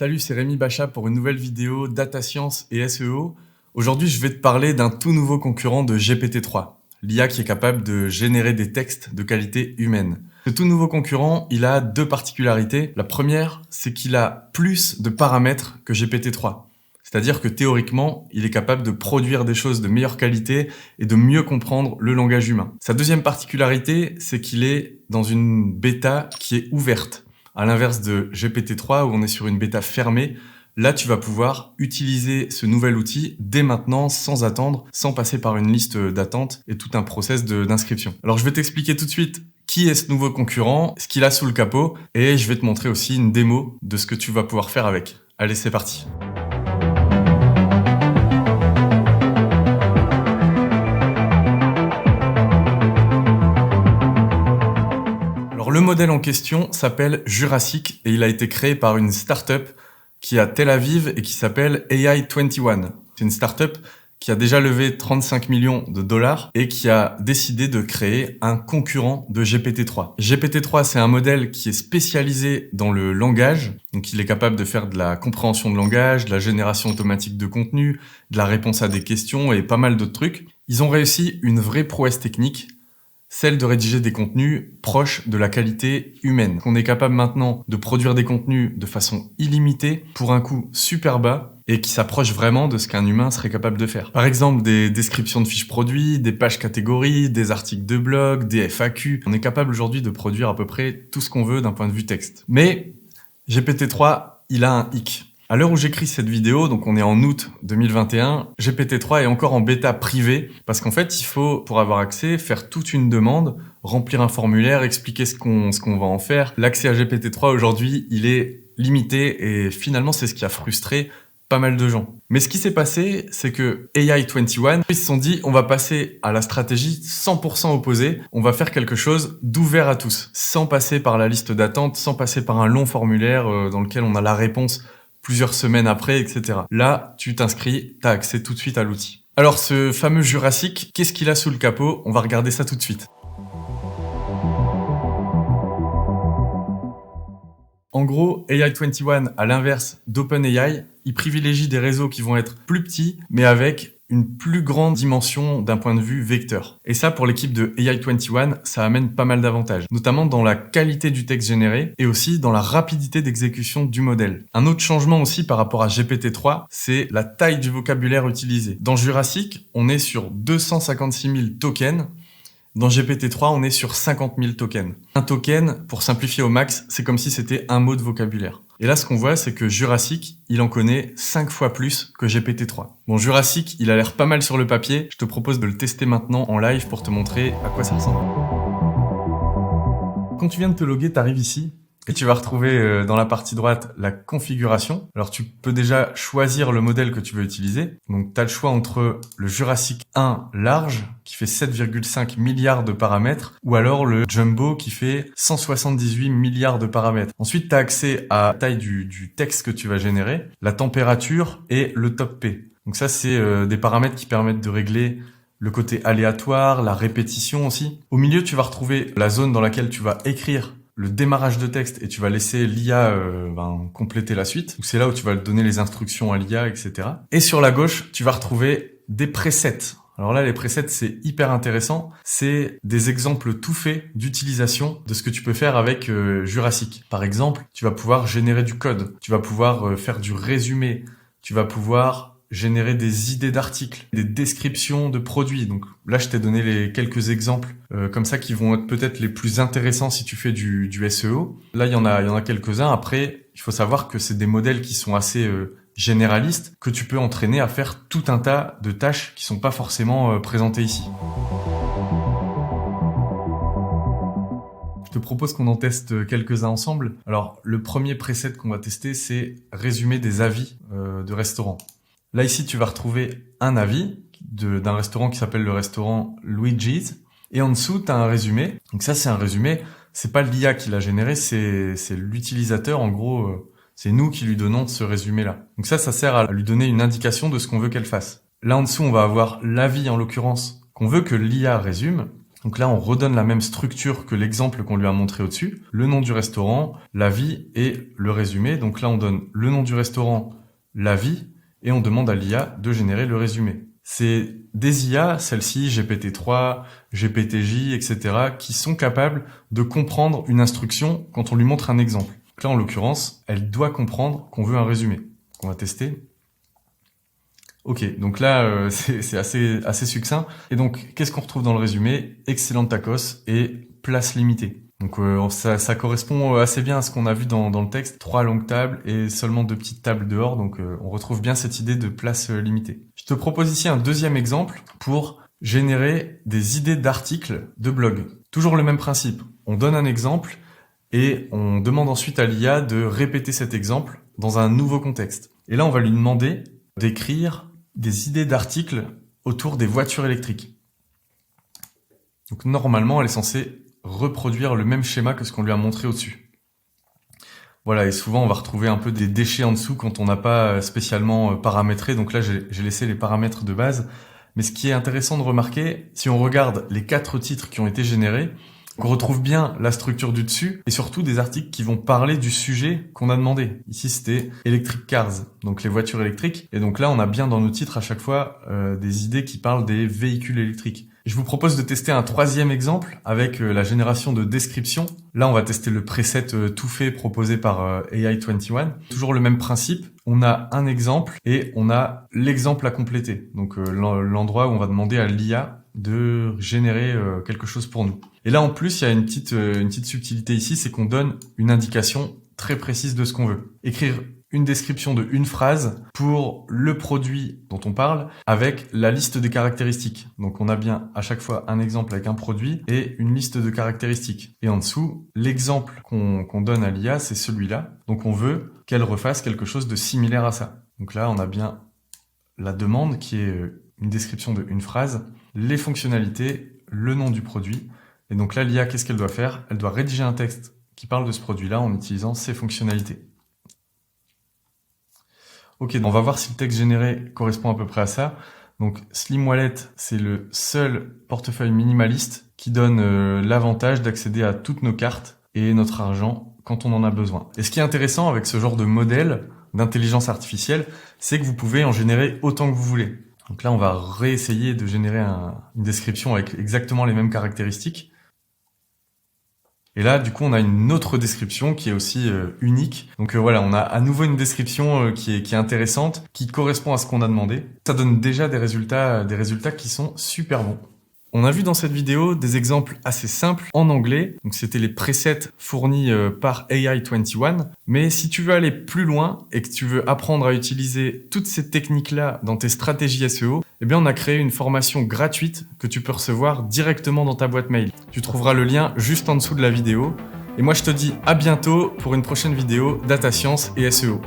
Salut, c'est Rémi Bacha pour une nouvelle vidéo Data Science et SEO. Aujourd'hui, je vais te parler d'un tout nouveau concurrent de GPT-3, l'IA qui est capable de générer des textes de qualité humaine. Ce tout nouveau concurrent, il a deux particularités. La première, c'est qu'il a plus de paramètres que GPT-3. C'est-à-dire que théoriquement, il est capable de produire des choses de meilleure qualité et de mieux comprendre le langage humain. Sa deuxième particularité, c'est qu'il est dans une bêta qui est ouverte. À l'inverse de GPT-3 où on est sur une bêta fermée, là tu vas pouvoir utiliser ce nouvel outil dès maintenant sans attendre, sans passer par une liste d'attente et tout un process d'inscription. Alors je vais t'expliquer tout de suite qui est ce nouveau concurrent, ce qu'il a sous le capot et je vais te montrer aussi une démo de ce que tu vas pouvoir faire avec. Allez, c'est parti. Le modèle en question s'appelle Jurassic et il a été créé par une startup qui est à Tel Aviv et qui s'appelle AI21. C'est une startup qui a déjà levé 35 millions de dollars et qui a décidé de créer un concurrent de GPT-3. GPT-3, c'est un modèle qui est spécialisé dans le langage. Donc, il est capable de faire de la compréhension de langage, de la génération automatique de contenu, de la réponse à des questions et pas mal d'autres trucs. Ils ont réussi une vraie prouesse technique, celle de rédiger des contenus proches de la qualité humaine. On est capable maintenant de produire des contenus de façon illimitée pour un coût super bas et qui s'approche vraiment de ce qu'un humain serait capable de faire. Par exemple, des descriptions de fiches produits, des pages catégories, des articles de blog, des FAQ. On est capable aujourd'hui de produire à peu près tout ce qu'on veut d'un point de vue texte. Mais GPT-3, il a un hic. À l'heure où j'écris cette vidéo, donc on est en août 2021, GPT-3 est encore en bêta privée parce qu'en fait, il faut, pour avoir accès, faire toute une demande, remplir un formulaire, expliquer ce qu'on va en faire. L'accès à GPT-3 aujourd'hui, il est limité et finalement, c'est ce qui a frustré pas mal de gens. Mais ce qui s'est passé, c'est que AI21, ils se sont dit, on va passer à la stratégie 100% opposée. On va faire quelque chose d'ouvert à tous, sans passer par la liste d'attente, sans passer par un long formulaire dans lequel on a la réponse plusieurs semaines après, etc. Là, tu t'inscris, tu as accès tout de suite à l'outil. Alors, ce fameux Jurassic, qu'est-ce qu'il a sous le capot? On va regarder ça tout de suite. En gros, AI21, à l'inverse d'OpenAI, il privilégie des réseaux qui vont être plus petits, mais avec une plus grande dimension d'un point de vue vecteur. Et ça, pour l'équipe de AI21, ça amène pas mal d'avantages, notamment dans la qualité du texte généré et aussi dans la rapidité d'exécution du modèle. Un autre changement aussi par rapport à GPT-3, c'est la taille du vocabulaire utilisé. Dans Jurassic, on est sur 256 000 tokens. Dans GPT-3, on est sur 50 000 tokens. Un token, pour simplifier au max, c'est comme si c'était un mot de vocabulaire. Et là, ce qu'on voit, c'est que Jurassic, il en connaît 5 fois plus que GPT-3. Bon, Jurassic, il a l'air pas mal sur le papier. Je te propose de le tester maintenant en live pour te montrer à quoi ça ressemble. Quand tu viens de te loguer, tu arrives ici. Et tu vas retrouver dans la partie droite la configuration. Alors tu peux déjà choisir le modèle que tu veux utiliser. Donc tu as le choix entre le Jurassic 1 large qui fait 7,5 milliards de paramètres ou alors le Jumbo qui fait 178 milliards de paramètres. Ensuite tu as accès à la taille du texte que tu vas générer, la température et le top P. Donc ça c'est des paramètres qui permettent de régler le côté aléatoire, la répétition aussi. Au milieu tu vas retrouver la zone dans laquelle tu vas écrire le démarrage de texte et tu vas laisser l'IA compléter la suite. C'est là où tu vas donner les instructions à l'IA, etc. Et sur la gauche, tu vas retrouver des presets. Alors là, les presets, c'est hyper intéressant. C'est des exemples tout faits d'utilisation de ce que tu peux faire avec Jurassic. Par exemple, tu vas pouvoir générer du code. Tu vas pouvoir faire du résumé. Tu vas pouvoir générer des idées d'articles, des descriptions de produits. Donc là, je t'ai donné les quelques exemples comme ça qui vont être peut-être les plus intéressants si tu fais du SEO. Là, il y en a quelques-uns. Après, il faut savoir que c'est des modèles qui sont assez généralistes que tu peux entraîner à faire tout un tas de tâches qui sont pas forcément présentées ici. Je te propose qu'on en teste quelques-uns ensemble. Alors, le premier preset qu'on va tester, c'est résumer des avis de restaurants. Là, ici, tu vas retrouver un avis d'un restaurant qui s'appelle le restaurant Luigi's. Et en dessous, tu as un résumé. Donc ça, c'est un résumé. C'est pas l'IA qui l'a généré, c'est l'utilisateur. En gros, c'est nous qui lui donnons ce résumé-là. Donc ça sert à lui donner une indication de ce qu'on veut qu'elle fasse. Là, en dessous, on va avoir l'avis, en l'occurrence, qu'on veut que l'IA résume. Donc là, on redonne la même structure que l'exemple qu'on lui a montré au-dessus. Le nom du restaurant, l'avis et le résumé. Donc là, on donne le nom du restaurant, l'avis, et on demande à l'IA de générer le résumé. C'est des IA, celles-ci, GPT-3, GPTJ, etc., qui sont capables de comprendre une instruction quand on lui montre un exemple. Donc là, en l'occurrence, elle doit comprendre qu'on veut un résumé. On va tester. Ok, donc là, c'est assez succinct. Et donc, qu'est-ce qu'on retrouve dans le résumé? Excellent tacos et place limitée. Donc ça correspond assez bien à ce qu'on a vu dans le texte. 3 longues tables et seulement 2 petites tables dehors. Donc on retrouve bien cette idée de place limitée. Je te propose ici un deuxième exemple pour générer des idées d'articles de blog. Toujours le même principe. On donne un exemple et on demande ensuite à l'IA de répéter cet exemple dans un nouveau contexte. Et là, on va lui demander d'écrire des idées d'articles autour des voitures électriques. Donc normalement, elle est censée reproduire le même schéma que ce qu'on lui a montré au-dessus. Voilà, et souvent on va retrouver un peu des déchets en dessous quand on n'a pas spécialement paramétré. Donc là, j'ai laissé les paramètres de base. Mais ce qui est intéressant de remarquer, si on regarde les 4 titres qui ont été générés, on retrouve bien la structure du dessus et surtout des articles qui vont parler du sujet qu'on a demandé. Ici, c'était Electric Cars, donc les voitures électriques. Et donc là, on a bien dans nos titres à chaque fois des idées qui parlent des véhicules électriques. Je vous propose de tester un troisième exemple avec la génération de description. Là, on va tester le preset tout fait proposé par AI21. Toujours le même principe. On a un exemple et on a l'exemple à compléter. Donc l'endroit où on va demander à l'IA de générer quelque chose pour nous. Et là, en plus, il y a une petite subtilité ici, c'est qu'on donne une indication très précise de ce qu'on veut. Écrire une description de une phrase pour le produit dont on parle avec la liste des caractéristiques. Donc on a bien à chaque fois un exemple avec un produit et une liste de caractéristiques. Et en dessous, l'exemple qu'on donne à l'IA, c'est celui-là. Donc on veut qu'elle refasse quelque chose de similaire à ça. Donc là, on a bien la demande qui est une description de une phrase, les fonctionnalités, le nom du produit. Et donc là, l'IA, qu'est-ce qu'elle doit faire? Elle doit rédiger un texte qui parle de ce produit-là en utilisant ces fonctionnalités. Ok, on va voir si le texte généré correspond à peu près à ça. Donc Slim Wallet, c'est le seul portefeuille minimaliste qui donne l'avantage d'accéder à toutes nos cartes et notre argent quand on en a besoin. Et ce qui est intéressant avec ce genre de modèle d'intelligence artificielle, c'est que vous pouvez en générer autant que vous voulez. Donc là, on va réessayer de générer une description avec exactement les mêmes caractéristiques. Et là, du coup, on a une autre description qui est aussi unique. Donc voilà, on a à nouveau une description qui est intéressante, qui correspond à ce qu'on a demandé. Ça donne déjà des résultats qui sont super bons. On a vu dans cette vidéo des exemples assez simples en anglais. Donc c'était les presets fournis par AI21. Mais si tu veux aller plus loin et que tu veux apprendre à utiliser toutes ces techniques-là dans tes stratégies SEO, eh bien on a créé une formation gratuite que tu peux recevoir directement dans ta boîte mail. Tu trouveras le lien juste en dessous de la vidéo. Et moi je te dis à bientôt pour une prochaine vidéo Data Science et SEO.